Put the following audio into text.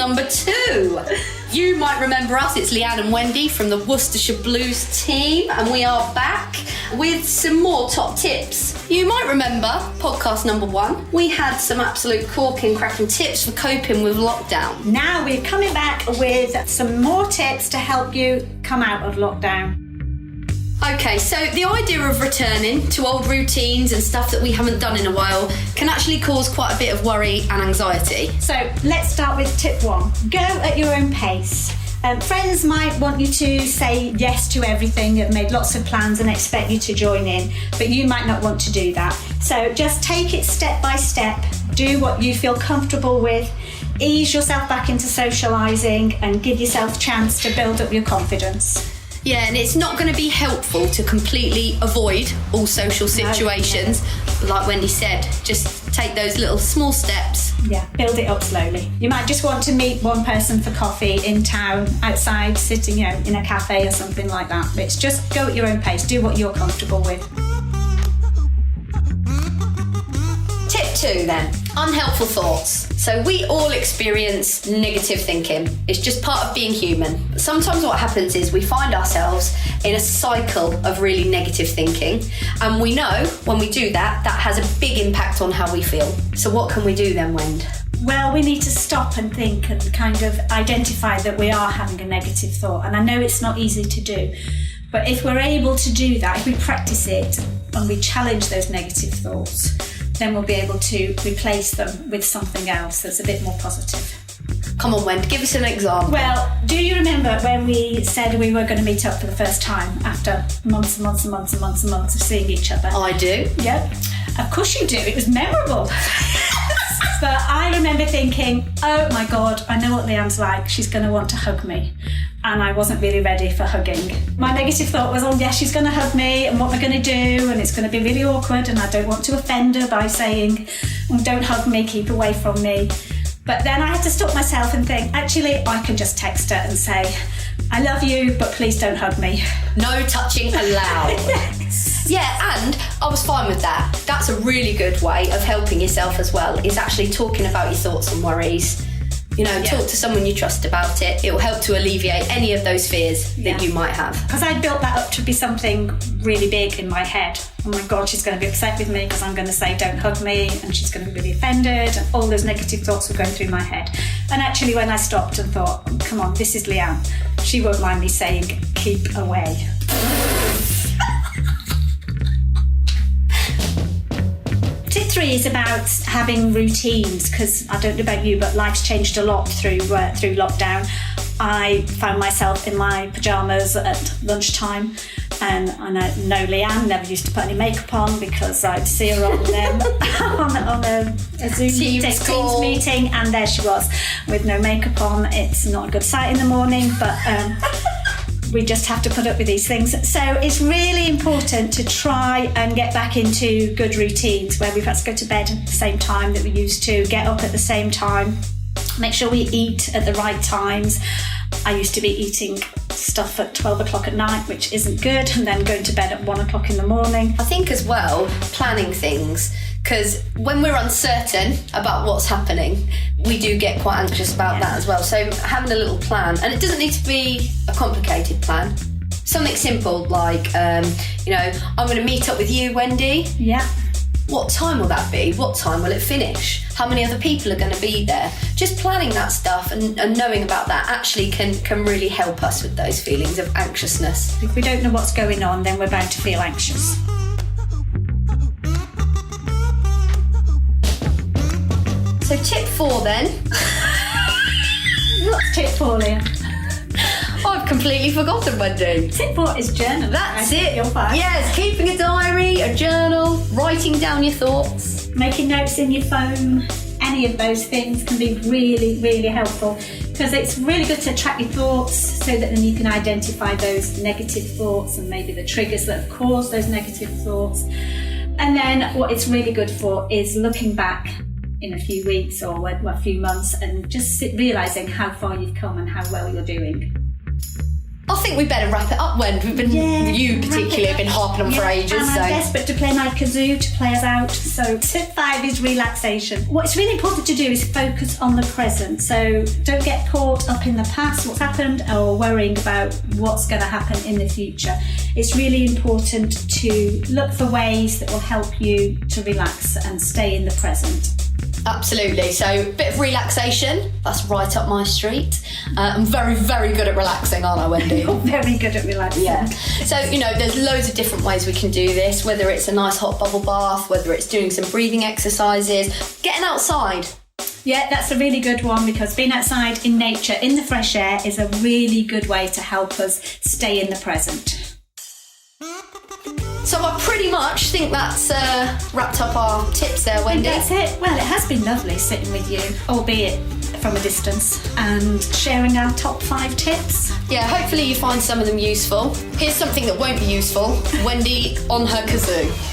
number 2. You might remember us, it's Leanne and Wendy from the Worcestershire Blues Team, and we are back with some more top tips. You might remember podcast number 1. We had some absolute corking cracking tips for coping with lockdown. Now we're coming back with some more tips to help you come out of lockdown. Okay, so the idea of returning to old routines and stuff that we haven't done in a while can actually cause quite a bit of worry and anxiety. So let's start with tip 1. Go at your own pace. Friends might want you to say yes to everything and made lots of plans and expect you to join in, but you might not want to do that. So just take it step by step, do what you feel comfortable with, ease yourself back into socialising and give yourself a chance to build up your confidence. Yeah, and it's not going to be helpful to completely avoid all social situations. No. Like Wendy said, just take those little small steps. Yeah, build it up slowly. You might just want to meet one person for coffee in town, outside, sitting, in a cafe or something like that. But it's just go at your own pace, do what you're comfortable with. Tip 2 then, unhelpful thoughts. So we all experience negative thinking. It's just part of being human. Sometimes what happens is we find ourselves in a cycle of really negative thinking, and we know when we do that, that has a big impact on how we feel. So what can we do then, Wend? Well, we need to stop and think and kind of identify that we are having a negative thought. And I know it's not easy to do, but if we're able to do that, if we practice it and we challenge those negative thoughts, then we'll be able to replace them with something else that's a bit more positive. Come on, Wendy, give us an example. Well, do you remember when we said we were going to meet up for the first time after months and months and months and months and months of seeing each other? I do. Yep. Of course you do. It was memorable. But I remember thinking, oh my God, I know what Leanne's like. She's going to want to hug me. And I wasn't really ready for hugging. My negative thought was, oh yes, she's going to hug me and what we're going to do, and it's going to be really awkward and I don't want to offend her by saying, oh, don't hug me, keep away from me. But then I had to stop myself and think, actually, I can just text her and say, I love you, but please don't hug me. No touching allowed. Yeah, and I was fine with that. That's a really good way of helping yourself as well, is actually talking about your thoughts and worries. Talk to someone you trust about it. It will help to alleviate any of those fears that you might have. Because I built that up to be something really big in my head. Oh my God, she's going to be upset with me because I'm going to say don't hug me, and she's going to be really offended, and all those negative thoughts were going through my head. And actually when I stopped and thought, oh, come on, this is Leanne. She won't mind me saying keep away. Tip 3 is about having routines, because I don't know about you, but life's changed a lot through lockdown. I found myself in my pyjamas at lunchtime, and I know Leanne never used to put any makeup on because I'd see her on a Zoom Teams meeting, and there she was with no makeup on. It's not a good sight in the morning, but we just have to put up with these things. So it's really important to try and get back into good routines where we've had to go to bed at the same time that we used to, get up at the same time, make sure we eat at the right times. I used to be eating stuff at 12 o'clock at night, which isn't good, and then going to bed at 1 o'clock in the morning. I think as well, planning things, because when we're uncertain about what's happening, we do get quite anxious about that as well. So having a little plan, and it doesn't need to be a complicated plan. Something simple like, I'm going to meet up with you, Wendy. Yeah. What time will that be? What time will it finish? How many other people are going to be there? Just planning that stuff and knowing about that actually can really help us with those feelings of anxiousness. If we don't know what's going on, then we're bound to feel anxious. So tip 4 then. What's tip 4, Leanne? I've completely forgotten, Wendy. Tip 4 is journal. That's it. You're fine. Yes, keeping a diary, a journal, writing down your thoughts. Making notes in your phone. Any of those things can be really, really helpful, because it's really good to track your thoughts so that then you can identify those negative thoughts and maybe the triggers that have caused those negative thoughts. And then what it's really good for is looking back in a few weeks or a few months and just realising how far you've come and how well you're doing. I think we better wrap it up, Wendy. We've been, you particularly have been harping on for ages. And I'm desperate to play my kazoo to play us out. So tip 5 is relaxation. What's really important to do is focus on the present. So don't get caught up in the past, what's happened, or worrying about what's going to happen in the future. It's really important to look for ways that will help you to relax and stay in the present. Absolutely. So a bit of relaxation, that's right up my street. I'm very, very good at relaxing, aren't I, Wendy? You're very good at relaxing. Yeah. So, there's loads of different ways we can do this, whether it's a nice hot bubble bath, whether it's doing some breathing exercises, getting outside. Yeah, that's a really good one, because being outside in nature, in the fresh air, is a really good way to help us stay in the present. So I pretty much think that's wrapped up our tips there, Wendy. That's it. Well, it has been lovely sitting with you, albeit from a distance, and sharing our top 5 tips. Yeah, hopefully you find some of them useful. Here's something that won't be useful. Wendy on her kazoo.